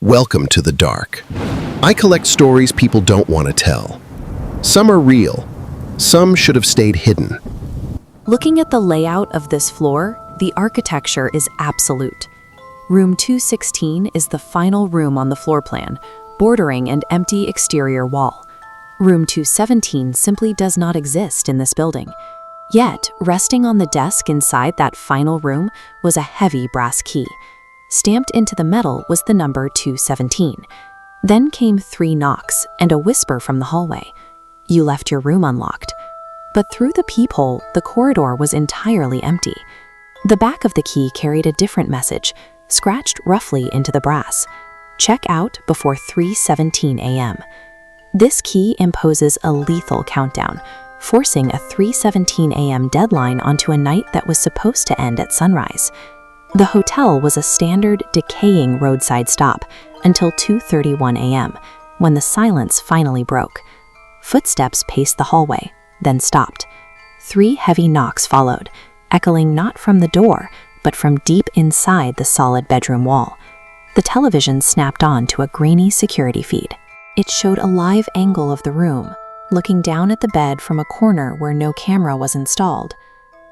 Welcome to the dark. I collect stories people don't want to tell. Some are real. Some should have stayed hidden. Looking at the layout of this floor, the architecture is absolute. Room 216 is the final room on the floor plan, bordering an empty exterior wall. Room 217 simply does not exist in this building. Yet, resting on the desk inside that final room was a heavy brass key. Stamped into the metal was the number 217. Then came 3 knocks and a whisper from the hallway. You left your room unlocked. But through the peephole, the corridor was entirely empty. The back of the key carried a different message, scratched roughly into the brass. Check out before 3:17 a.m. This key imposes a lethal countdown, forcing a 3:17 a.m. deadline onto a night that was supposed to end at sunrise. The hotel was a standard, decaying roadside stop until 2:31 a.m., when the silence finally broke. Footsteps paced the hallway, then stopped. 3 heavy knocks followed, echoing not from the door, but from deep inside the solid bedroom wall. The television snapped on to a grainy security feed. It showed a live angle of the room, looking down at the bed from a corner where no camera was installed.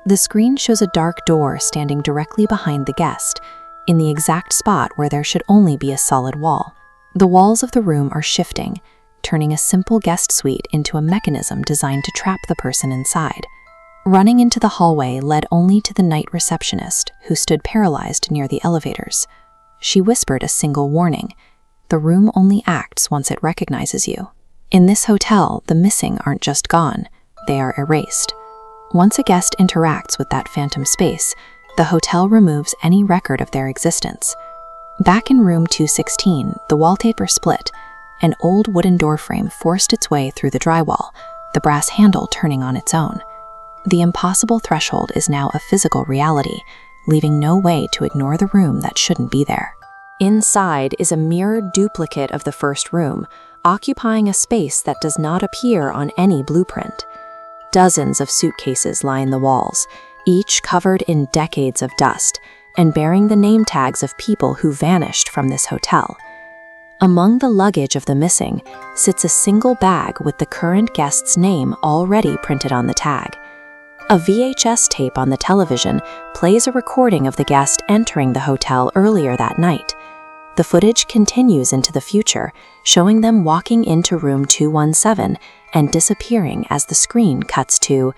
The screen shows a dark door standing directly behind the guest, in the exact spot where there should only be a solid wall. The walls of the room are shifting, turning a simple guest suite into a mechanism designed to trap the person inside. Running into the hallway led only to the night receptionist, who stood paralyzed near the elevators. She whispered a single warning: the room only acts once it recognizes you. In this hotel, the missing aren't just gone, they are erased. Once a guest interacts with that phantom space, the hotel removes any record of their existence. Back in room 216, the wallpaper split. An old wooden doorframe forced its way through the drywall, the brass handle turning on its own. The impossible threshold is now a physical reality, leaving no way to ignore the room that shouldn't be there. Inside is a mirrored duplicate of the first room, occupying a space that does not appear on any blueprint. Dozens of suitcases line the walls, each covered in decades of dust and bearing the name tags of people who vanished from this hotel. Among the luggage of the missing sits a single bag with the current guest's name already printed on the tag. A VHS tape on the television plays a recording of the guest entering the hotel earlier that night. The footage continues into the future, showing them walking into room 217 and disappearing as the screen cuts to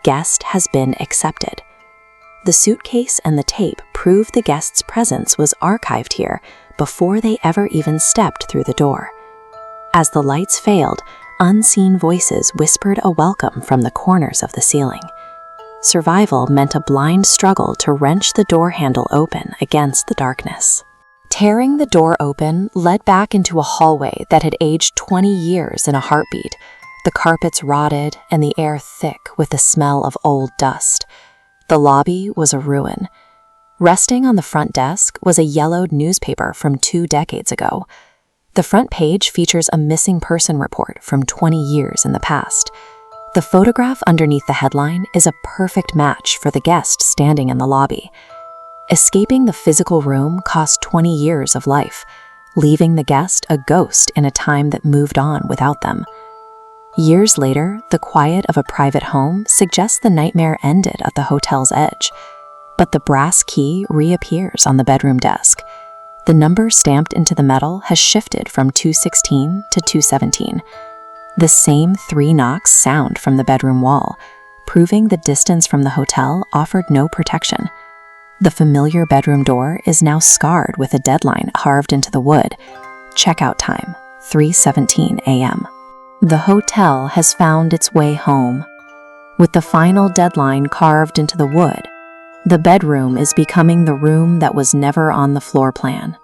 "Guest has been accepted." The suitcase and the tape prove the guest's presence was archived here before they ever even stepped through the door. As the lights failed, unseen voices whispered a welcome from the corners of the ceiling. Survival meant a blind struggle to wrench the door handle open against the darkness. Tearing the door open led back into a hallway that had aged 20 years in a heartbeat, the carpets rotted and the air thick with the smell of old dust. The lobby was a ruin. Resting on the front desk was a yellowed newspaper from 2 decades ago. The front page features a missing person report from 20 years in the past. The photograph underneath the headline is a perfect match for the guest standing in the lobby. Escaping the physical room cost 20 years of life, leaving the guest a ghost in a time that moved on without them. Years later, the quiet of a private home suggests the nightmare ended at the hotel's edge. But the brass key reappears on the bedroom desk. The number stamped into the metal has shifted from 216 to 217. The same 3 knocks sound from the bedroom wall, proving the distance from the hotel offered no protection. The familiar bedroom door is now scarred with a deadline carved into the wood. Checkout time, 3:17 a.m. The hotel has found its way home. With the final deadline carved into the wood, the bedroom is becoming the room that was never on the floor plan.